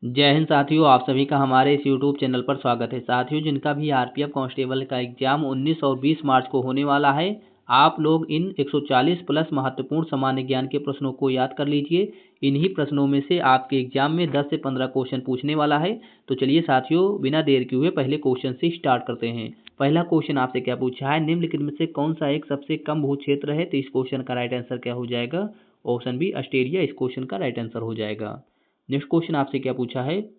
जय हिंद साथियों, आप सभी का हमारे इस यूट्यूब चैनल पर स्वागत है। साथियों, जिनका भी आरपीएफ कांस्टेबल का एग्जाम 19 और 20 मार्च को होने वाला है, आप लोग इन 140 प्लस महत्वपूर्ण सामान्य ज्ञान के प्रश्नों को याद कर लीजिए। इन्हीं प्रश्नों में से आपके एग्जाम में 10 से 15 क्वेश्चन पूछने वाला है। तो चलिए साथियों, बिना देर किए हुए पहले क्वेश्चन से स्टार्ट करते हैं। पहला क्वेश्चन आपसे क्या पूछा है, निम्नलिखित में से कौन सा एक सबसे कम भू क्षेत्र है? तो इस क्वेश्चन का राइट आंसर क्या हो जाएगा? ऑप्शन बी ऑस्ट्रेलिया इस क्वेश्चन का राइट आंसर हो जाएगा। नेक्स्ट क्वेश्चन आपसे क्या पूछा है,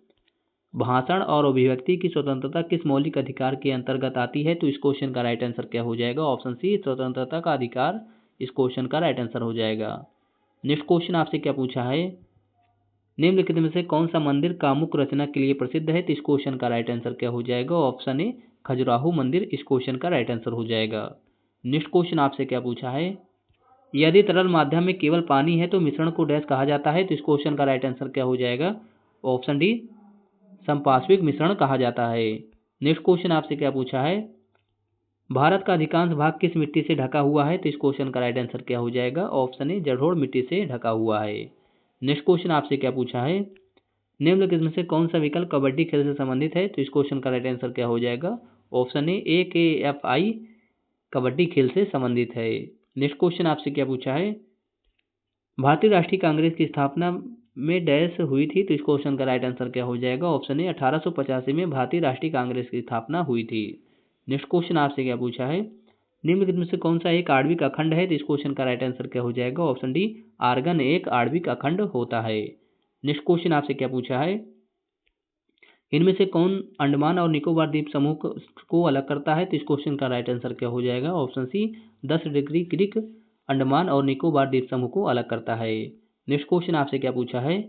भाषण और अभिव्यक्ति की स्वतंत्रता किस मौलिक अधिकार के अंतर्गत आती है? तो इस क्वेश्चन का राइट आंसर क्या हो जाएगा? ऑप्शन सी स्वतंत्रता का अधिकार इस क्वेश्चन का राइट आंसर हो जाएगा। नेक्स्ट क्वेश्चन आपसे क्या पूछा है, निम्नलिखित में से कौन सा मंदिर कामुक रचना के लिए प्रसिद्ध है? तो इस क्वेश्चन का राइट आंसर क्या हो जाएगा? ऑप्शन ए खजुराहो मंदिर इस क्वेश्चन का राइट आंसर हो जाएगा। नेक्स्ट क्वेश्चन आपसे क्या पूछा है, यदि तरल माध्यम में केवल पानी है तो मिश्रण को डैश कहा जाता है? तो इस क्वेश्चन का राइट आंसर क्या हो जाएगा? ऑप्शन डी समपार्श्विक मिश्रण कहा जाता है। नेक्स्ट क्वेश्चन आपसे क्या पूछा है, भारत का अधिकांश भाग किस मिट्टी से ढका हुआ है? तो इस क्वेश्चन का राइट आंसर क्या हो जाएगा? ऑप्शन ए जलोढ़ मिट्टी से ढका हुआ है। नेक्स्ट क्वेश्चन आपसे क्या पूछा है, निम्नलिखित में से कौन सा विकल्प कबड्डी खेल से संबंधित है? तो इस क्वेश्चन का राइट आंसर क्या हो जाएगा? ऑप्शन ए के एफ आई कबड्डी खेल से संबंधित है। नेक्स्ट क्वेश्चन आपसे क्या पूछा है, भारतीय राष्ट्रीय कांग्रेस की स्थापना में डैश हुई थी? तो इस क्वेश्चन का राइट आंसर क्या हो जाएगा? ऑप्शन ए 1885 में भारतीय राष्ट्रीय कांग्रेस की स्थापना हुई थी। नेक्स्ट क्वेश्चन आपसे क्या पूछा है, निम्नलिखित में से कौन सा एक आणविक अखंड है? तो इस क्वेश्चन का राइट आंसर क्या हो जाएगा? ऑप्शन डी आर्गन एक आणविक अखंड होता है। नेक्स्ट क्वेश्चन आपसे क्या पूछा है, इनमें से कौन अंडमान और निकोबार द्वीप समूह को अलग करता है? तो इस क्वेश्चन का राइट आंसर क्या हो जाएगा? ऑप्शन सी 10 डिग्री क्रिक अंडमान और निकोबार द्वीप समूह को अलग करता है। नेक्स्ट क्वेश्चन आपसे क्या पूछा है,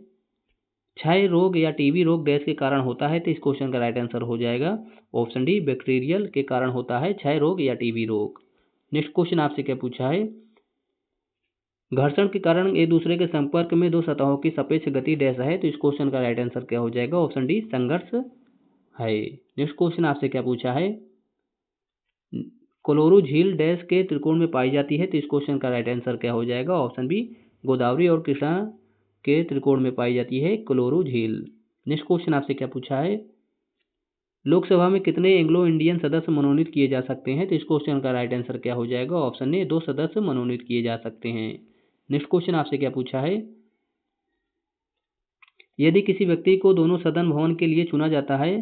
क्षय रोग या टीबी रोग गैस के कारण होता है? तो इस क्वेश्चन का राइट आंसर हो जाएगा ऑप्शन डी बैक्टीरियल के कारण होता है क्षय रोग या टीबी रोग। नेक्स्ट क्वेश्चन आपसे क्या पूछा है, घर्षण के कारण एक दूसरे के संपर्क में दो सतहों की सापेक्ष गति डैश है? तो इस क्वेश्चन का राइट आंसर क्या हो जाएगा? ऑप्शन डी संघर्ष है। नेक्स्ट क्वेश्चन आपसे क्या पूछा है, कोलोरू झील डैश के त्रिकोण में पाई जाती है? तो इस क्वेश्चन का राइट आंसर क्या हो जाएगा? ऑप्शन बी गोदावरी और कृष्णा के त्रिकोण में पाई जाती है कोलोरू झील। नेक्स्ट क्वेश्चन आपसे क्या पूछा है, लोकसभा में कितने एंग्लो इंडियन सदस्य मनोनीत किए जा सकते हैं? तो इस क्वेश्चन का राइट आंसर क्या हो जाएगा? ऑप्शन ए 2 सदस्य मनोनीत किए जा सकते हैं। नेक्स्ट क्वेश्चन आपसे क्या पूछा है, यदि किसी व्यक्ति को दोनों सदन भवन के लिए चुना जाता है,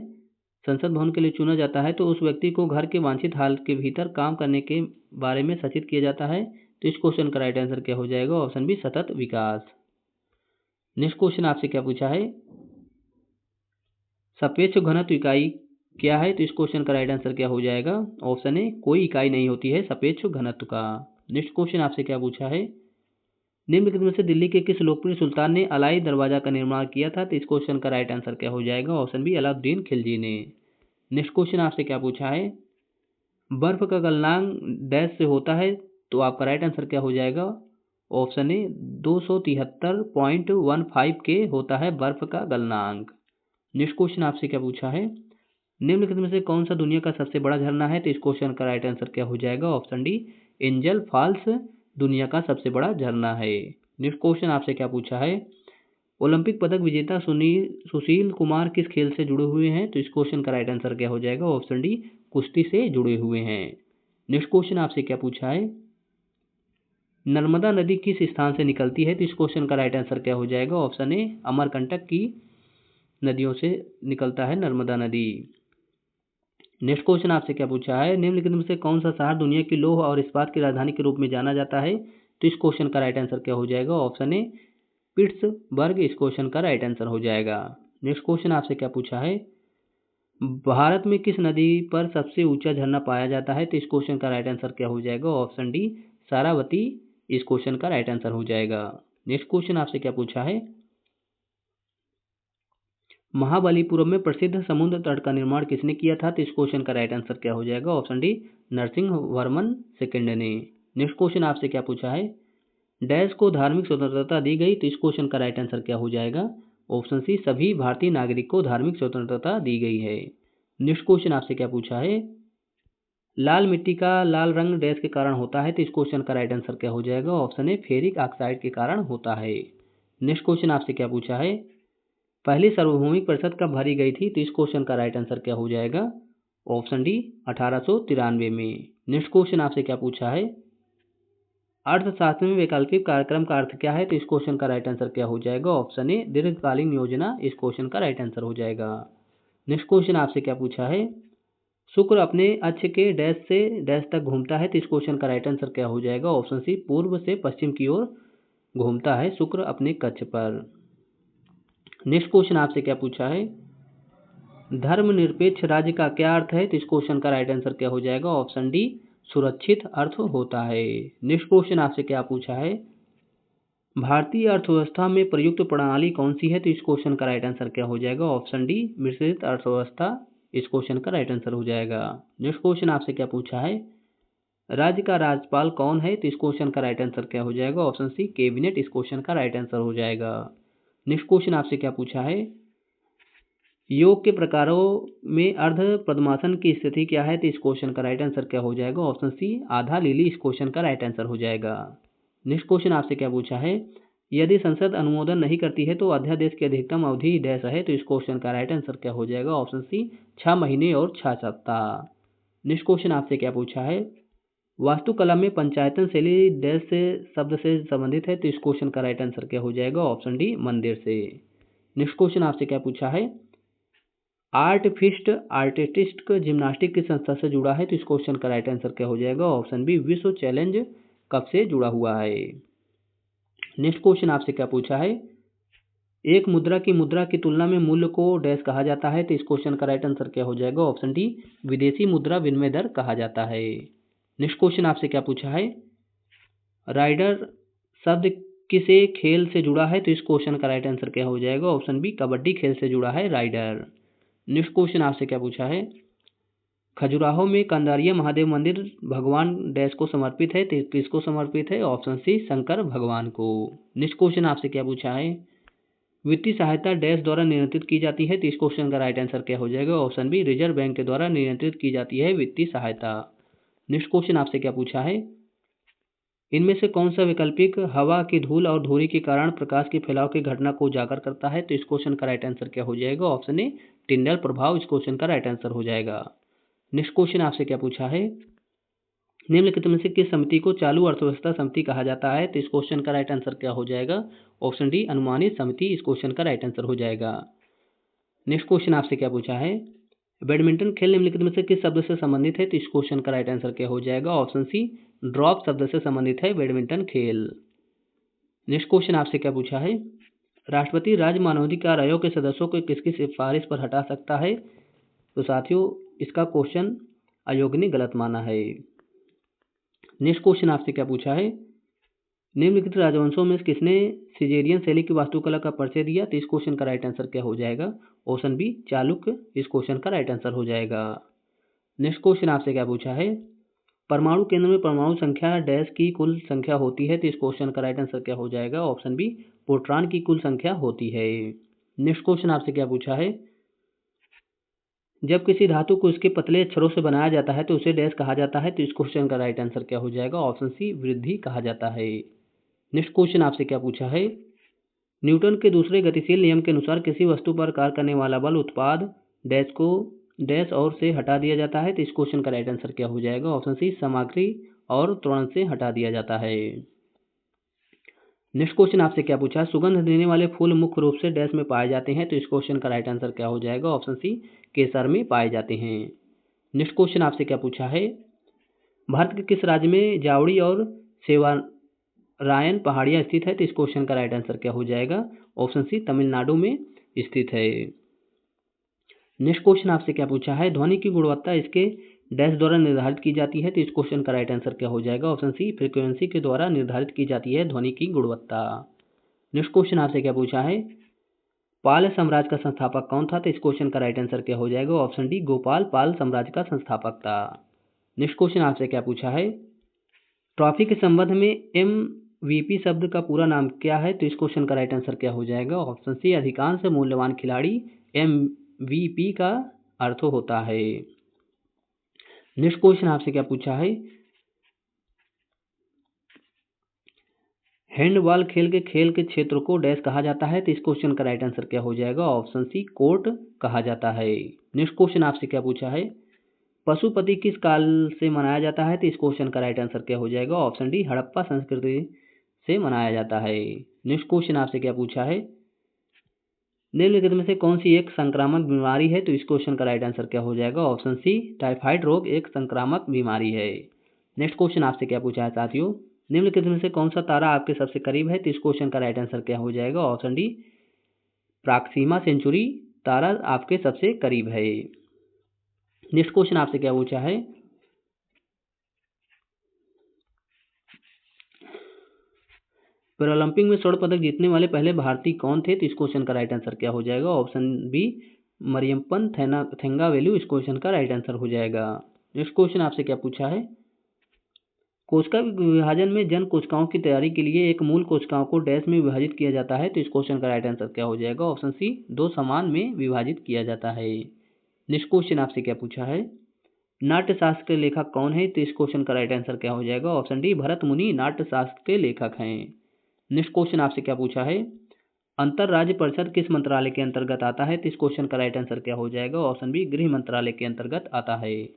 संसद भवन के लिए चुना जाता है, तो उस व्यक्ति को घर के वांछित हाल के भीतर काम करने के बारे में सचेत किया जाता है? तो इस क्वेश्चन का राइट आंसर क्या हो जाएगा? ऑप्शन बी सतत विकास। नेक्स्ट क्वेश्चन आपसे क्या पूछा है, सापेक्ष घनत्व इकाई क्या है? तो इस क्वेश्चन का राइट आंसर क्या हो जाएगा? ऑप्शन ए कोई इकाई नहीं होती है सापेक्ष घनत्व का। नेक्स्ट क्वेश्चन आपसे क्या पूछा है, निम्नलिखित में से दिल्ली के किस लोकप्रिय सुल्तान ने अलाई दरवाजा का निर्माण किया था? तो इस क्वेश्चन का राइट आंसर क्या हो जाएगा? ऑप्शन बी अलाउद्दीन खिलजी ने। नेक्स्ट क्वेश्चन आपसे क्या पूछा है, बर्फ का गलनांक डैश से होता है? तो आपका राइट आंसर क्या हो जाएगा? ऑप्शन ए 273.15 के होता है बर्फ का गलनांक। नेक्स्ट क्वेश्चन आपसे क्या पूछा है, निम्नलिखित में से कौन सा दुनिया का सबसे बड़ा झरना है? तो इस क्वेश्चन का राइट आंसर क्या हो जाएगा? ऑप्शन डी एंजल फॉल्स दुनिया का सबसे बड़ा झरना है। नेक्स्ट क्वेश्चन आपसे क्या पूछा है, ओलंपिक पदक विजेता सुशील कुमार किस खेल से जुड़े हुए हैं? तो इस क्वेश्चन का राइट आंसर क्या हो जाएगा? ऑप्शन डी कुश्ती से जुड़े हुए हैं। नेक्स्ट क्वेश्चन आपसे क्या पूछा है, नर्मदा नदी किस स्थान से निकलती है? तो इस क्वेश्चन का राइट आंसर क्या हो जाएगा? ऑप्शन ए अमरकंटक की नदियों से निकलता है नर्मदा नदी। नेक्स्ट क्वेश्चन आपसे क्या पूछा है, निम्नलिखित में से कौन सा शहर दुनिया की लौह और इस्पात की राजधानी के रूप में जाना जाता है? तो इस क्वेश्चन का राइट आंसर क्या हो जाएगा? ऑप्शन ए पिट्सबर्ग इस क्वेश्चन का राइट आंसर हो जाएगा। नेक्स्ट क्वेश्चन आपसे क्या पूछा है, भारत में किस नदी पर सबसे ऊंचा झरना पाया जाता है? तो इस क्वेश्चन का राइट आंसर क्या हो जाएगा? ऑप्शन डी सारावती इस क्वेश्चन का राइट आंसर हो जाएगा। नेक्स्ट क्वेश्चन आपसे क्या पूछा है, महाबलीपुरम में प्रसिद्ध समुद्र तट का निर्माण किसने किया था? तो इस क्वेश्चन का राइट आंसर क्या हो जाएगा? Option D Narasimha Varman second ने। नेक्स्ट क्वेश्चन आपसे क्या पूछा है, डैश को धार्मिक स्वतंत्रता दी गई? तो इस क्वेश्चन का राइट आंसर क्या हो जाएगा? ऑप्शन सी सभी भारतीय नागरिक को धार्मिक स्वतंत्रता दी गई है। नेक्स्ट क्वेश्चन आपसे क्या पूछा है, लाल मिट्टी का लाल रंग डैश के कारण होता है? तो इस क्वेश्चन का राइट आंसर क्या हो जाएगा? ऑप्शन ए फेरिक ऑक्साइड के कारण होता है। नेक्स्ट क्वेश्चन आपसे क्या पूछा है, पहली सार्वभौमिक परिषद कब भरी गई थी? तो इस क्वेश्चन का राइट आंसर क्या हो जाएगा? ऑप्शन डी 1893 में। नेक्स्ट क्वेश्चन आपसे क्या पूछा है? अर्थशास्त्र में वैकल्पिक कार्यक्रम का अर्थ क्या है? तो इस क्वेश्चन का राइट आंसर क्या हो जाएगा? ऑप्शन ए दीर्घकालीन योजना इस क्वेश्चन का राइट आंसर हो जाएगा। नेक्स्ट क्वेश्चन आपसे क्या पूछा है? शुक्र अपने अक्ष के डैश से डैश तक घूमता है, तो इस क्वेश्चन का राइट आंसर क्या हो जाएगा? ऑप्शन सी पूर्व से पश्चिम की ओर घूमता है शुक्र अपने कक्ष पर। नेक्स्ट क्वेश्चन आपसे क्या पूछा है? धर्मनिरपेक्ष राज्य का क्या अर्थ है? तो इस क्वेश्चन का राइट आंसर क्या हो जाएगा? ऑप्शन डी सुरक्षित अर्थ होता है। नेक्स्ट क्वेश्चन आपसे क्या पूछा है? भारतीय अर्थव्यवस्था में प्रयुक्त प्रणाली कौन सी है? तो इस क्वेश्चन का राइट आंसर क्या हो जाएगा? ऑप्शन डी मिश्रित अर्थव्यवस्था इस क्वेश्चन का राइट आंसर हो जाएगा। नेक्स्ट क्वेश्चन आपसे क्या पूछा है? राज्य का राज्यपाल कौन है? तो इस क्वेश्चन का राइट आंसर क्या हो जाएगा? ऑप्शन सी कैबिनेट इस क्वेश्चन का राइट आंसर हो जाएगा। नेक्स्ट क्वेश्चन आपसे क्या पूछा है? योग के प्रकारों में अर्ध पद्मासन की स्थिति क्या है? तो इस क्वेश्चन का राइट आंसर क्या हो जाएगा? ऑप्शन सी आधा लीली इस क्वेश्चन का राइट आंसर हो जाएगा। नेक्स्ट क्वेश्चन आपसे क्या पूछा है? यदि संसद अनुमोदन नहीं करती है तो अध्यादेश की अधिकतम अवधि डैश है, तो इस क्वेश्चन का राइट आंसर क्या हो जाएगा? ऑप्शन सी 6 महीने और 6 सप्ताह। नेक्स्ट क्वेश्चन आपसे क्या पूछा है? वास्तुकला में पंचायतन शैली डैश से शब्द से संबंधित है, तो इस क्वेश्चन का राइट आंसर क्या हो जाएगा? ऑप्शन डी मंदिर से। नेक्स्ट क्वेश्चन आपसे क्या पूछा है? आर्ट फिस्ट आर्टिस्टिक जिम्नास्टिक की संस्था से जुड़ा है, तो इस क्वेश्चन का राइट आंसर क्या हो जाएगा? ऑप्शन बी विश्व चैलेंज कप से जुड़ा हुआ है। नेक्स्ट क्वेश्चन आपसे क्या पूछा है? एक मुद्रा की तुलना में मूल्य को डैश कहा जाता है, तो इस क्वेश्चन का राइट आंसर क्या हो जाएगा? ऑप्शन डी विदेशी मुद्रा विनिमय दर कहा जाता है। नेक्स्ट क्वेश्चन आपसे क्या पूछा है? राइडर शब्द किसे खेल से जुड़ा है? तो इस क्वेश्चन का राइट आंसर क्या हो जाएगा? ऑप्शन बी कबड्डी खेल से जुड़ा है राइडर। नेक्स्ट क्वेश्चन आपसे क्या पूछा है? खजुराहो में कंदारिया महादेव मंदिर भगवान डैश को समर्पित है, तो किसको समर्पित है? ऑप्शन सी शंकर भगवान को। नेक्स्ट क्वेश्चन आपसे क्या पूछा है? वित्तीय सहायता डैश द्वारा नियंत्रित की जाती है, तो इस क्वेश्चन का राइट आंसर क्या हो जाएगा? ऑप्शन बी रिजर्व बैंक के द्वारा नियंत्रित की जाती है वित्तीय सहायता। नेक्स्ट क्वेश्चन आपसे क्या पूछा है? इनमें से कौन सा वैकल्पिक हवा की धूल और धूरी के कारण प्रकाश के फैलाव की घटना को उजागर करता है? तो इस क्वेश्चन का राइट आंसर क्या हो जाएगा? ऑप्शन ए टिंडल प्रभाव इस क्वेश्चन का राइट आंसर हो जाएगा। नेक्स्ट क्वेश्चन आपसे क्या पूछा है? निम्नलिखित में से किस समिति को चालू अर्थव्यवस्था समिति कहा जाता है? तो इस क्वेश्चन का राइट आंसर क्या हो जाएगा? ऑप्शन डी अनुमानित समिति इस क्वेश्चन का राइट आंसर हो जाएगा। नेक्स्ट क्वेश्चन आपसे क्या पूछा है? बैडमिंटन खेल निम्नलिखित में से किस शब्द से संबंधित है? तो इस क्वेश्चन का राइट आंसर क्या हो जाएगा? ऑप्शन सी ड्रॉप शब्द से संबंधित है बैडमिंटन खेल। नेक्स्ट क्वेश्चन आपसे क्या पूछा है? राष्ट्रपति राज्य मानवाधिकार आयोग के सदस्यों को किसकी सिफारिश पर हटा सकता है? तो साथियों इसका क्वेश्चन आयोग ने गलत माना है। नेक्स्ट क्वेश्चन आपसे क्या पूछा है? निम्नलिखित राजवंशों में किसने सिजेरियन शैली की वास्तुकला का परिचय दिया? तो इस क्वेश्चन का राइट आंसर क्या हो जाएगा? ऑप्शन बी चालुक्य इस क्वेश्चन का राइट आंसर हो जाएगा। नेक्स्ट क्वेश्चन आपसे क्या पूछा है? परमाणु केंद्र में परमाणु संख्या डैश की कुल संख्या होती है, तो इस क्वेश्चन का राइट आंसर क्या हो जाएगा? ऑप्शन बी प्रोटॉन की कुल संख्या होती है। नेक्स्ट क्वेश्चन आपसे क्या पूछा है? जब किसी धातु को इसके पतले अक्षरों से बनाया जाता है तो उसे डैश कहा जाता है, तो इस क्वेश्चन का राइट आंसर क्या हो जाएगा? ऑप्शन सी वृद्धि कहा जाता है। नेक्स्ट क्वेश्चन आपसे क्या पूछा है? न्यूटन के दूसरे गतिशील नियम के अनुसार किसी वस्तु पर कार्य करने वाला बल उत्पाद डैश को डैश और से हटा दिया जाता है, तो इस क्वेश्चन का राइट आंसर क्या हो जाएगा? ऑप्शन सी सामग्री और त्वरण से हटा दिया जाता है। नेक्स्ट क्वेश्चन आपसे क्या पूछा है? सुगंध देने वाले फूल मुख्य रूप से डैश में पाए जाते हैं, तो इस क्वेश्चन का राइट आंसर क्या हो जाएगा? ऑप्शन सी केसर में पाए जाते हैं। नेक्स्ट क्वेश्चन आपसे क्या पूछा है? भारत के किस राज्य में जावड़ी और सेवारायन पहाड़ियाँ स्थित है, तो इस क्वेश्चन का राइट आंसर क्या हो जाएगा? ऑप्शन सी तमिलनाडु में स्थित है। नेक्स्ट क्वेश्चन आपसे क्या पूछा है? ध्वनि की गुणवत्ता इसके डैश द्वारा निर्धारित की जाती है, तो इस क्वेश्चन का राइट आंसर क्या हो जाएगा? ऑप्शन सी फ्रीक्वेंसी के द्वारा निर्धारित की जाती है ध्वनि की गुणवत्ता। नेक्स्ट क्वेश्चन आपसे क्या पूछा है? पाल साम्राज्य का संस्थापक कौन था, तो इस क्वेश्चन का राइट आंसर क्या हो जाएगा? ऑप्शन डी गोपाल पाल साम्राज्य का संस्थापक था। नेक्स्ट क्वेश्चन आपसे क्या पूछा है? ट्रॉफी के संबंध में MVP शब्द का पूरा नाम क्या है, तो इस क्वेश्चन का राइट आंसर क्या हो जाएगा? ऑप्शन सी अधिकांश मूल्यवान खिलाड़ी MVP का अर्थ होता है। नेक्स्ट क्वेश्चन आपसे क्या पूछा है? हैंडबॉल खेल के क्षेत्र को डैश कहा जाता है, तो इस क्वेश्चन का राइट आंसर क्या हो जाएगा? ऑप्शन सी, कोर्ट कहा जाता है। नेक्स्ट क्वेश्चन आपसे क्या पूछा है? पशुपति किस काल से मनाया जाता है? तो इस क्वेश्चन का राइट आंसर क्या हो जाएगा? ऑप्शन डी, हड़प्पा संस्कृति से मनाया जाता है। नेक्स्ट क्वेश्चन आपसे क्या पूछा है? निम्नलिखित में से कौन सी एक संक्रामक बीमारी है? तो इस क्वेश्चन का राइट आंसर क्या हो जाएगा? ऑप्शन सी, टाइफाइड रोग एक संक्रामक बीमारी है। नेक्स्ट क्वेश्चन आपसे क्या पूछा है साथियों? निम्नलिखित में से कौन सा तारा आपके सबसे करीब है? तो इस क्वेश्चन का राइट आंसर क्या हो जाएगा? ऑप्शन डी, प्रॉक्सिमा सेंचुरी तारा आपके सबसे करीब है। नेक्स्ट क्वेश्चन आपसे क्या पूछा है? पैरालंपिक में स्वर्ण पदक जीतने वाले पहले भारतीय कौन थे? तो इस क्वेश्चन का राइट आंसर क्या हो जाएगा? ऑप्शन बी, मरियप्पन थेंगावेलु इस क्वेश्चन का राइट आंसर हो जाएगा। नेक्स्ट क्वेश्चन आपसे क्या पूछा है? कोशिका विभाजन में जन कोशिकाओं की तैयारी के लिए एक मूल कोशिकाओं को डैश में विभाजित किया जाता है, तो इस क्वेश्चन का राइट आंसर क्या हो जाएगा? ऑप्शन सी, दो समान में विभाजित किया जाता है। नेक्स्ट क्वेश्चन आपसे क्या पूछा है? नाट्यशास्त्र के लेखक कौन है? तो इस क्वेश्चन का राइट आंसर क्या हो जाएगा? ऑप्शन डी, भरत मुनि नाट्यशास्त्र के लेखक हैं। नेक्स्ट क्वेश्चन आपसे क्या पूछा है? अंतर राज्य परिषद किस मंत्रालय के अंतर्गत आता है? तो इस क्वेश्चन का राइट आंसर क्या हो जाएगा? ऑप्शन बी, गृह मंत्रालय के अंतर्गत आता है।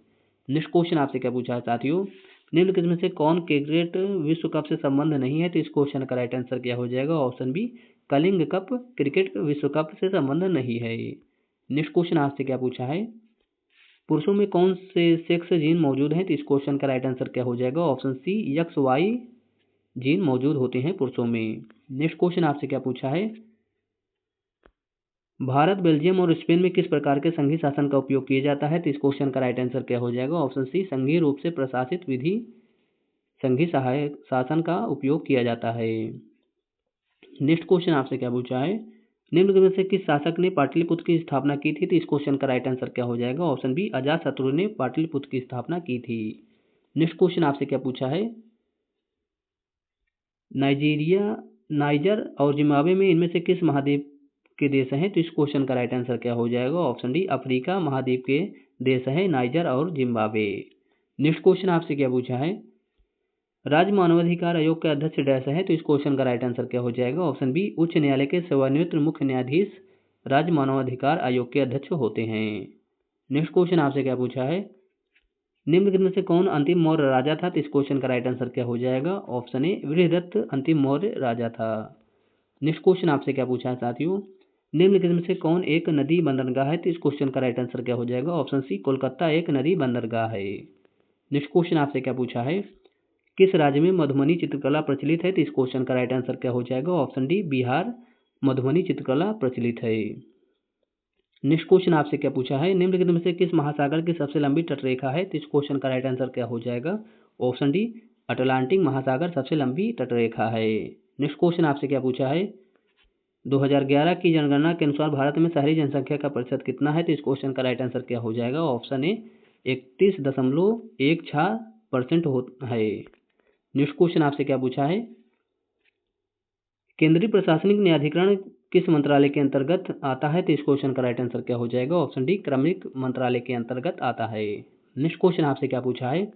नेक्स्ट क्वेश्चन आपसे क्या पूछा है साथियों? निम्नलिखित में से कौन क्रिकेट विश्व कप से संबंध नहीं है? तो इस क्वेश्चन का राइट आंसर क्या हो जाएगा? Option B, Kalinga cup cricket विश्व कप से संबंध नहीं है। नेक्स्ट क्वेश्चन आपसे क्या पूछा है? पुरुषों में कौन से सेक्स जीन मौजूद हैं? तो इस क्वेश्चन का राइट आंसर क्या हो जाएगा? Option C, X Y gene मौजूद होते हैं पुरुषों में। नेक्स्ट क्वेश्चन आपसे क्या पूछा है? भारत, बेल्जियम और स्पेन में किस प्रकार के संघीय शासन का उपयोग किया जाता है? तो इस क्वेश्चन का राइट आंसर क्या हो जाएगा? ऑप्शन सी, संघीय रूप से प्रशासित विधि संघीय सहायक शासन का उपयोग किया जाता है। नेक्स्ट क्वेश्चन आपसे क्या पूछा है? निम्नलिखित में से किस शासक ने पाटलिपुत्र की स्थापना की थी? तो इस क्वेश्चन का राइट आंसर क्या हो जाएगा? ऑप्शन बी, अजातशत्रु ने पाटलिपुत्र की स्थापना की थी। नेक्स्ट क्वेश्चन आपसे क्या पूछा है? नाइजीरिया, नाइजर और जिम्बाब्वे में इनमें से किस महाद्वीप के देश हैं? तो इस क्वेश्चन का राइट आंसर क्या हो जाएगा? ऑप्शन डी, अफ्रीका महाद्वीप के देश हैं नाइजर और जिम्बाब्वे। नेक्स्ट क्वेश्चन आपसे क्या पूछा है? राज्य मानवाधिकार आयोग के अध्यक्ष डैश है, तो इस क्वेश्चन का राइट आंसर क्या हो जाएगा? ऑप्शन बी, उच्च न्यायालय के सेवानिवृत्त मुख्य न्यायाधीश राज्य मानवाधिकार आयोग के अध्यक्ष होते हैं। नेक्स्ट क्वेश्चन आपसे क्या पूछा है? निम्नलिखित में से कौन अंतिम मौर्य राजा था? तो इस क्वेश्चन का राइट आंसर क्या हो जाएगा? ऑप्शन ए, बृहदत्त अंतिम मौर्य राजा था। नेक्स्ट क्वेश्चन आपसे क्या पूछा है साथियों? निम्नलिखित में से कौन एक नदी बंदरगाह है? तो इस क्वेश्चन का राइट आंसर क्या हो जाएगा? ऑप्शन सी, कोलकाता एक नदी बंदरगाह है। नेक्स्ट क्वेश्चन आपसे क्या पूछा है? किस राज्य में मधुबनी चित्रकला प्रचलित है? तो इस क्वेश्चन का राइट आंसर क्या हो जाएगा? ऑप्शन डी, बिहार मधुबनी चित्रकला प्रचलित है। नेक्स्ट क्वेश्चन आपसे क्या पूछा है? निम्नलिखित में से किस महासागर की सबसे लंबी तटरेखा है? तो इस क्वेश्चन का राइट आंसर क्या हो जाएगा? ऑप्शन डी, अटलांटिक महासागर सबसे लंबी तटरेखा है। नेक्स्ट क्वेश्चन आपसे क्या पूछा है? 2011 की जनगणना के अनुसार भारत में शहरी जनसंख्या का प्रतिशत कितना है? तो इस क्वेश्चन का राइट आंसर क्या हो जाएगा? ऑप्शन ए, 31.16% है। नेक्स्ट क्वेश्चन आपसे क्या पूछा है? केंद्रीय प्रशासनिक न्यायाधिकरण किस मंत्रालय के अंतर्गत आता है? तो इस क्वेश्चन का राइट आंसर क्या हो जाएगा? ऑप्शन डी, क्रमिक मंत्रालय के अंतर्गत आता है। नेक्स्ट क्वेश्चन आपसे क्या पूछा है?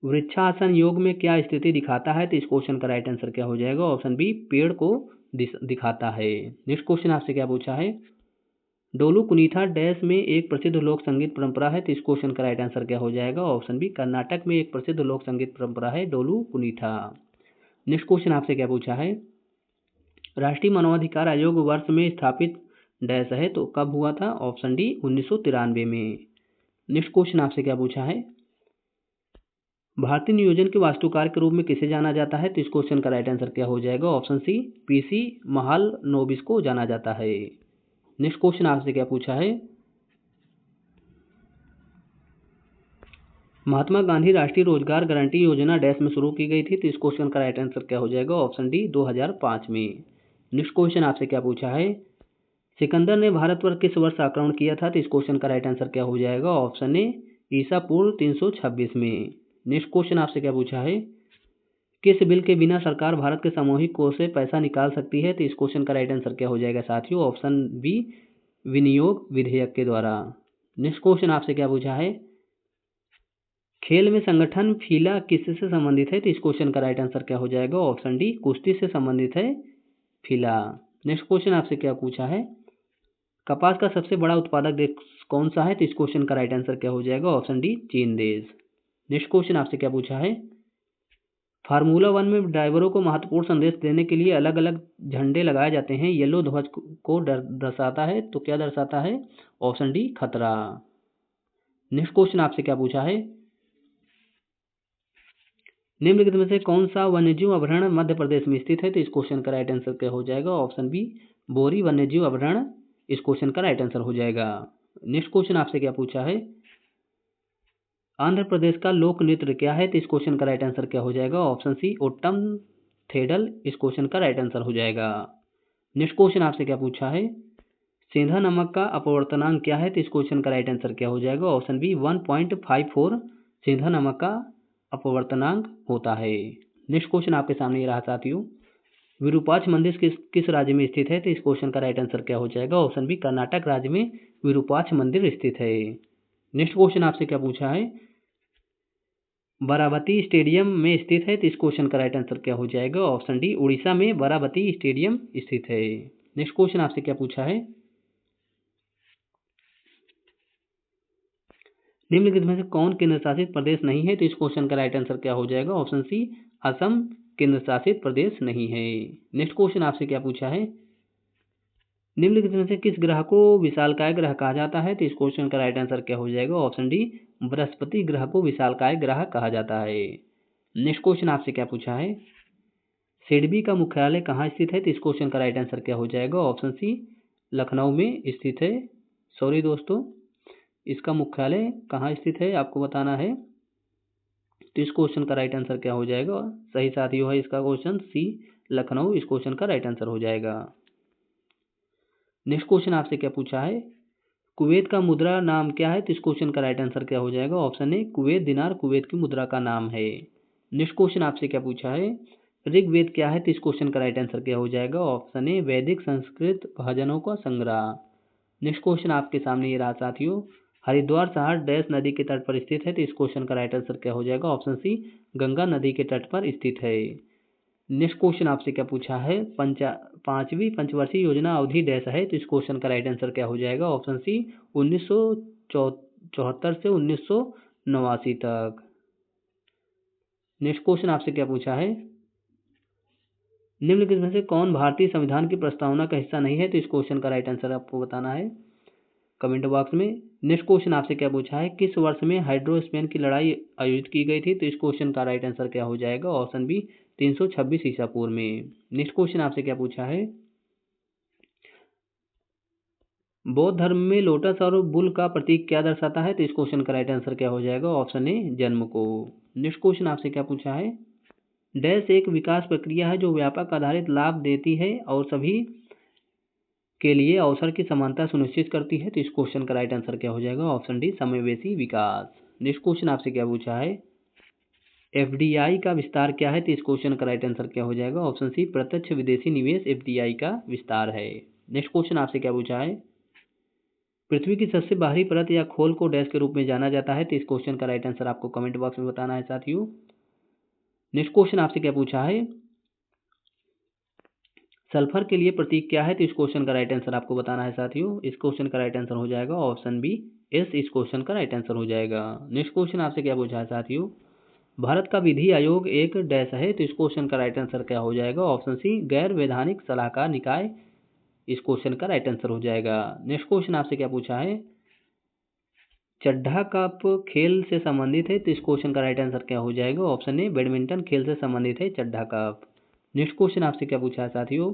वृक्षासन योग में क्या स्थिति दिखाता है? तो इस क्वेश्चन का राइट आंसर क्या हो जाएगा? ऑप्शन बी, पेड़ को दिखाता है। नेक्स्ट क्वेश्चन आपसे क्या पूछा है? डोलू कुनीथा डैश में एक प्रसिद्ध लोक संगीत परंपरा है, तो इस क्वेश्चन का राइट आंसर क्या हो जाएगा? ऑप्शन बी, कर्नाटक में एक प्रसिद्ध लोक संगीत परंपरा है डोलू कुनीथा। नेक्स्ट क्वेश्चन आपसे क्या पूछा है? राष्ट्रीय मानवाधिकार आयोग वर्ष में स्थापित डैश है, तो कब हुआ था? ऑप्शन डी, 1993 में। नेक्स्ट क्वेश्चन आपसे क्या पूछा है? भारतीय नियोजन के वास्तुकार के रूप में किसे जाना जाता है? तो इस क्वेश्चन का राइट आंसर क्या हो जाएगा? ऑप्शन सी, पीसी महालनोबिस को जाना जाता है। नेक्स्ट क्वेश्चन आपसे क्या पूछा है? महात्मा गांधी राष्ट्रीय रोजगार गारंटी योजना डैश में शुरू की गई थी, तो इस क्वेश्चन का राइट आंसर क्या हो जाएगा? ऑप्शन डी, 2005 में। नेक्स्ट क्वेश्चन आपसे क्या पूछा है? सिकंदर ने भारत पर किस वर्ष आक्रमण किया था? तो इस क्वेश्चन का राइट आंसर क्या हो जाएगा? ऑप्शन ए, ईसा पूर्व 326 में। नेक्स्ट क्वेश्चन आपसे क्या पूछा है? किस बिल के बिना सरकार भारत के सामूहिक कोष से पैसा निकाल सकती है? तो इस क्वेश्चन का राइट आंसर क्या हो जाएगा साथियों? ऑप्शन बी, विनियोग विधेयक के द्वारा। नेक्स्ट क्वेश्चन आपसे क्या पूछा है? खेल में संगठन फीला किससे संबंधित है? तो इस क्वेश्चन का राइट आंसर क्या हो जाएगा? ऑप्शन डी, कुश्ती से संबंधित है फीला। नेक्स्ट क्वेश्चन आपसे क्या पूछा है? कपास का सबसे बड़ा उत्पादक देश कौन सा है? तो इस क्वेश्चन का राइट आंसर क्या हो जाएगा? ऑप्शन डी, चीन देश। नेक्स्ट क्वेश्चन आपसे क्या पूछा है? फार्मूला 1 में ड्राइवरों को महत्वपूर्ण संदेश देने के लिए अलग अलग झंडे लगाए जाते हैं। येलो ध्वज को दर्शाता है, तो क्या दर्शाता है? ऑप्शन डी, खतरा। नेक्स्ट क्वेश्चन आपसे क्या पूछा है? निम्नलिखित में से कौन सा वन्यजीव अभयारण्य मध्य प्रदेश में स्थित है? तो इस क्वेश्चन का राइट आंसर क्या हो जाएगा? ऑप्शन बी, बोरी वन्यजीव अभयारण्य इस क्वेश्चन का राइट आंसर हो जाएगा। नेक्स्ट क्वेश्चन आपसे क्या पूछा है? आंध्र प्रदेश का लोक नृत्य क्या है? तो इस क्वेश्चन का राइट आंसर क्या हो जाएगा? ऑप्शन सी, ओट्टम थेडल इस क्वेश्चन का राइट आंसर हो जाएगा। नेक्स्ट क्वेश्चन आपसे क्या पूछा है? सेंधा नमक का अपवर्तनांक क्या है? तो इस क्वेश्चन का राइट आंसर क्या हो जाएगा? ऑप्शन बी, 1.54 सेंधा नमक का अपवर्तनांक होता है। नेक्स्ट क्वेश्चन आपके सामने ये रहा साथियों, विरूपाक्ष मंदिर किस राज्य में स्थित है? तो इस क्वेश्चन का राइट आंसर क्या हो जाएगा? ऑप्शन बी, कर्नाटक राज्य में विरूपाक्ष मंदिर स्थित है। नेक्स्ट क्वेश्चन आपसे क्या पूछा है? बाराबती स्टेडियम में स्थित है, तो इस क्वेश्चन का राइट आंसर क्या हो जाएगा? ऑप्शन डी, उड़ीसा में बाराबती स्टेडियम स्थित है। नेक्स्ट क्वेश्चन आपसे क्या पूछा है? निम्नलिखित में से कौन केंद्र शासित प्रदेश नहीं है? तो इस क्वेश्चन का राइट आंसर क्या हो जाएगा? ऑप्शन सी, असम केंद्र शासित प्रदेश नहीं है। नेक्स्ट क्वेश्चन आपसे क्या पूछा है? निम्नलिखित में से किस ग्रह को विशालकाय ग्रह कहा जाता है? तो इस क्वेश्चन का राइट आंसर क्या हो जाएगा? ऑप्शन डी, बृहस्पति ग्रह को विशालकाय ग्रह कहा जाता है। नेक्स्ट क्वेश्चन आपसे क्या पूछा है? सिडबी का मुख्यालय कहाँ स्थित है? तो इस क्वेश्चन का राइट आंसर क्या हो जाएगा? ऑप्शन सी, लखनऊ में स्थित है। सॉरी दोस्तों, इसका मुख्यालय कहाँ स्थित है आपको बताना है। तो इस क्वेश्चन का राइट आंसर क्या हो जाएगा? सही साथियों है इसका क्वेश्चन सी, लखनऊ इस क्वेश्चन का राइट आंसर हो जाएगा। नेक्स्ट क्वेश्चन आपसे क्या पूछा है? कुवैत का मुद्रा नाम क्या है? तो इस क्वेश्चन का राइट आंसर क्या हो जाएगा? ऑप्शन ए, कुवैत दिनार कुवैत की मुद्रा का नाम है। नेक्स्ट क्वेश्चन आपसे क्या पूछा है? ऋग्वेद क्या है? तो इस क्वेश्चन का राइट आंसर क्या हो जाएगा? ऑप्शन ए, वैदिक संस्कृत भजनों का संग्रह। नेक्स्ट क्वेश्चन आपके सामने ये रहा साथियों, हरिद्वार शहर डैश नदी के तट पर स्थित है। तो इस क्वेश्चन का राइट आंसर क्या हो जाएगा? ऑप्शन सी, गंगा नदी के तट पर स्थित है। नेक्स्ट क्वेश्चन आपसे क्या पूछा है? पांचवी पंचवर्षीय योजना अवधि डैश है। तो इस क्वेश्चन का राइट आंसर क्या हो जाएगा? ऑप्शन सी, 1974 से 1989 तक। नेक्स्ट क्वेश्चन आपसे क्या पूछा है? निम्नलिखित में से कौन भारतीय संविधान की प्रस्तावना का हिस्सा नहीं है? तो इस क्वेश्चन का राइट आंसर आपको बताना है कमेंट बॉक्स में। नेक्स्ट क्वेश्चन आपसे क्या पूछा है? किस वर्ष में हाइड्रोस्पेन की लड़ाई आयोजित की गई थी? तो इस क्वेश्चन का राइट आंसर क्या हो जाएगा? ऑप्शन बी, 326 ईसा पूर्व में। नेक्स्ट क्वेश्चन आपसे क्या पूछा है? बौद्ध धर्म में लोटस और बुल का प्रतीक क्या दर्शाता है? तो इस क्वेश्चन का राइट आंसर क्या हो जाएगा? ऑप्शन ए, जन्म को। नेक्स्ट क्वेश्चन आपसे क्या पूछा है? डैश एक विकास प्रक्रिया है जो व्यापक आधारित लाभ देती है और सभी के लिए अवसर की समानता सुनिश्चित करती है। तो इस क्वेश्चन का राइट आंसर क्या हो जाएगा? ऑप्शन डी, समावेशी विकास। नेक्स्ट क्वेश्चन आपसे क्या पूछा है? एफडीआई का विस्तार क्या है? तो इस क्वेश्चन का राइट आंसर क्या हो जाएगा? ऑप्शन सी, प्रत्यक्ष विदेशी निवेश एफडीआई का विस्तार है। नेक्स्ट क्वेश्चन आपसे क्या पूछा है? पृथ्वी की सबसे बाहरी परत या खोल को डैश के रूप में जाना जाता है। तो इस क्वेश्चन का राइट आंसर आपको कमेंट बॉक्स में बताना है साथियों। नेक्स्ट क्वेश्चन आपसे क्या पूछा है? सल्फर के लिए प्रतीक क्या है? तो इस क्वेश्चन का राइट आंसर आपको बताना है साथियों। इस क्वेश्चन का राइट आंसर हो जाएगा ऑप्शन बी, एस इस क्वेश्चन का राइट आंसर हो जाएगा। नेक्स्ट क्वेश्चन आपसे क्या पूछा है साथियों? भारत का विधि आयोग एक डैश है। तो इस क्वेश्चन का राइट आंसर क्या हो जाएगा? ऑप्शन सी, गैर वैधानिक सलाहकार निकाय इस क्वेश्चन का राइट आंसर हो जाएगा। नेक्स्ट क्वेश्चन आपसे क्या पूछा है? चड्ढा कप खेल से संबंधित है। तो इस क्वेश्चन का राइट आंसर क्या हो जाएगा? ऑप्शन ए, बैडमिंटन खेल से संबंधित है चड्ढा कप। नेक्स्ट क्वेश्चन आपसे क्या पूछा है साथियों?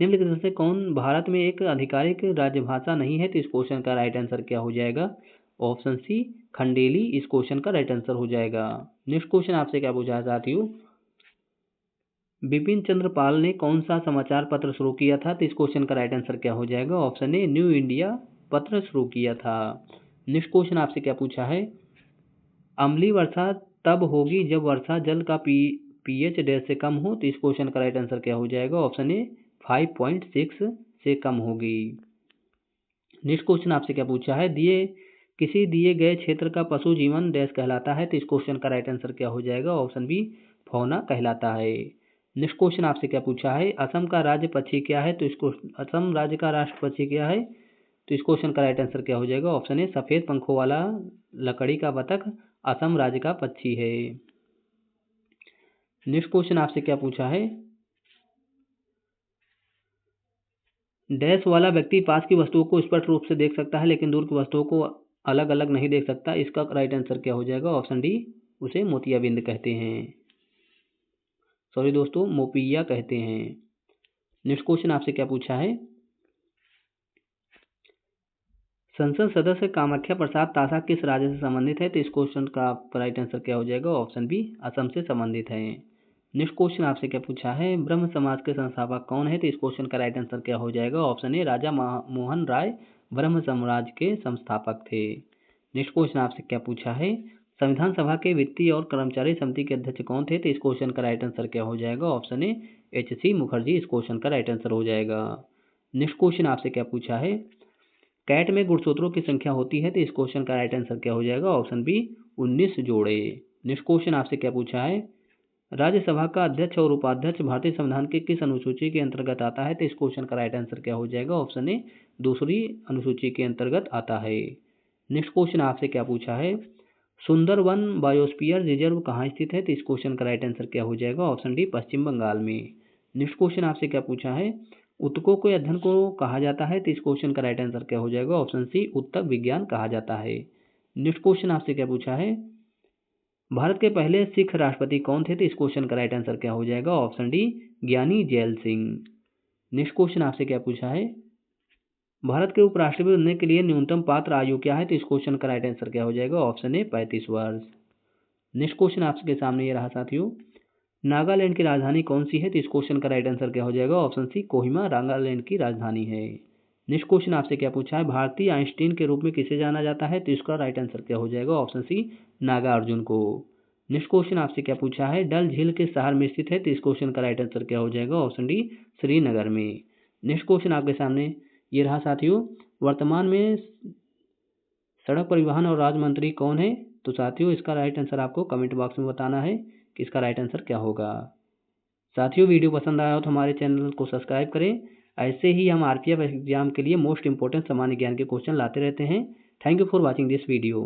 निम्नलिखित में से कौन भारत में एक आधिकारिक राजभाषा नहीं है? तो इस क्वेश्चन का राइट आंसर क्या हो जाएगा? ऑप्शन सी, खंडेली इस क्वेश्चन का राइट आंसर हो जाएगा। नेक्स्ट क्वेश्चन आपसे क्या पूछा है साथियों? बिपिन चंद्र पाल ने कौन सा समाचार पत्र शुरू किया था? तो इस क्वेश्चन का राइट आंसर क्या हो जाएगा? ऑप्शन ए, न्यू इंडिया पत्र शुरू किया था। नेक्स्ट क्वेश्चन आपसे क्या पूछा है? अम्लीय वर्षा तब होगी जब वर्षा जल का पीएच डैश से कम हो। तो इस क्वेश्चन का राइट आंसर क्या हो जाएगा? ऑप्शन ए, 5.6 से कम होगी। नेक्स्ट क्वेश्चन आपसे क्या पूछा है? दिए किसी दिए गए क्षेत्र का पशु जीवन डैश कहलाता है, तो इस क्वेश्चन का राइट आंसर क्या हो जाएगा? ऑप्शन बी फौना कहलाता है। नेक्स्ट क्वेश्चन आपसे क्या पूछा है? असम का राज्य पक्षी क्या है? तो इसको असम राज्य का राष्ट्र पक्षी क्या है? तो इस क्वेश्चन का राइट आंसर क्या हो जाएगा? ऑप्शन ए सफेद पंखों वाला लकड़ी का बतख असम राज्य का पक्षी है। नेक्स्ट क्वेश्चन आपसे क्या पूछा है? डैश वाला व्यक्ति पास की वस्तुओं को स्पष्ट रूप से देख सकता है लेकिन दूर की वस्तुओं को अलग अलग नहीं देख सकता। इसका राइट आंसर क्या हो जाएगा? ऑप्शन डी उसे मोतियाबिंद कहते हैं। सॉरी दोस्तों, मोपिया कहते हैं। नेक्स्ट क्वेश्चन आपसे क्या पूछा है? संसद सदस्य कामाख्या प्रसाद तासा किस राज्य से संबंधित है? तो इस क्वेश्चन का राइट आंसर क्या हो जाएगा? ऑप्शन बी असम से संबंधित है। नेक्स्ट क्वेश्चन आपसे क्या पूछा है? ब्रह्म समाज के संस्थापक कौन है? तो इस क्वेश्चन का राइट आंसर क्या हो जाएगा? ऑप्शन ए राजा मोहन राय ब्रह्म समाज के संस्थापक थे। नेक्स्ट क्वेश्चन आपसे क्या पूछा है? संविधान सभा के वित्तीय और कर्मचारी समिति के अध्यक्ष कौन थे? तो इस क्वेश्चन का राइट आंसर क्या हो जाएगा? Option A H.C. मुखर्जी इस क्वेश्चन का राइट आंसर हो जाएगा। नेक्स्ट क्वेश्चन आपसे क्या पूछा है? कैट में गुणसूत्रों की संख्या होती है, तो इस क्वेश्चन का राइट आंसर क्या हो जाएगा? ऑप्शन बी 19 जोड़े। नेक्स्ट क्वेश्चन आपसे क्या पूछा है? राज्यसभा का अध्यक्ष और उपाध्यक्ष भारतीय संविधान के किस अनुसूची के अंतर्गत आता है? तो इस क्वेश्चन का राइट आंसर क्या हो जाएगा? ऑप्शन ए दूसरी अनुसूची के अंतर्गत आता है। नेक्स्ट क्वेश्चन आपसे क्या पूछा है? सुंदरवन बायोस्फीयर रिजर्व कहाँ स्थित है? तो इस क्वेश्चन का राइट आंसर क्या हो जाएगा? ऑप्शन डी पश्चिम बंगाल में। नेक्स्ट क्वेश्चन आपसे क्या पूछा है? उत्तकों के अध्ययन को कहा जाता है, तो इस क्वेश्चन का राइट आंसर क्या हो जाएगा? ऑप्शन सी उत्तक विज्ञान कहा जाता है। नेक्स्ट क्वेश्चन आपसे क्या पूछा है? भारत के पहले सिख राष्ट्रपति कौन थे? तो इस क्वेश्चन का राइट आंसर क्या हो जाएगा? ऑप्शन डी ज्ञानी जैल सिंह। नेक्स्ट क्वेश्चन आपसे क्या पूछा है? भारत के उपराष्ट्रपति बनने के लिए न्यूनतम पात्र आयु क्या है? तो इस क्वेश्चन का राइट आंसर क्या हो जाएगा? ऑप्शन ए 35 वर्ष। नेक्स्ट क्वेश्चन आपके सामने ये रहा साथियों, नागालैंड की राजधानी कौन सी है? तो इस क्वेश्चन का राइट आंसर क्या हो जाएगा? ऑप्शन सी कोहिमा नागालैंड की राजधानी है। नेक्स्ट क्वेश्चन आपसे क्या पूछा है? भारतीय आइंस्टीन के रूप में किसे जाना जाता है? तो इसका राइट आंसर क्या हो जाएगा? ऑप्शन सी नागार्जुन को। नेक्स्ट क्वेश्चन आपसे क्या पूछा है? डल झील किस शहर में स्थित है? तो इस क्वेश्चन का राइट आंसर क्या हो जाएगा? ऑप्शन डी श्रीनगर में। नेक्स्ट क्वेश्चन आपके सामने ये रहा साथियों, वर्तमान में सड़क परिवहन और राज्य मंत्री कौन है? तो साथियों इसका राइट आंसर आपको कमेंट बॉक्स में बताना है कि इसका राइट आंसर क्या होगा। साथियों वीडियो पसंद आया हो तो हमारे चैनल को सब्सक्राइब करें। ऐसे ही हम आरपीएफ एग्जाम के लिए मोस्ट इंपोर्टेंट सामान्य ज्ञान के क्वेश्चन लाते रहते हैं। Thank you for watching this video.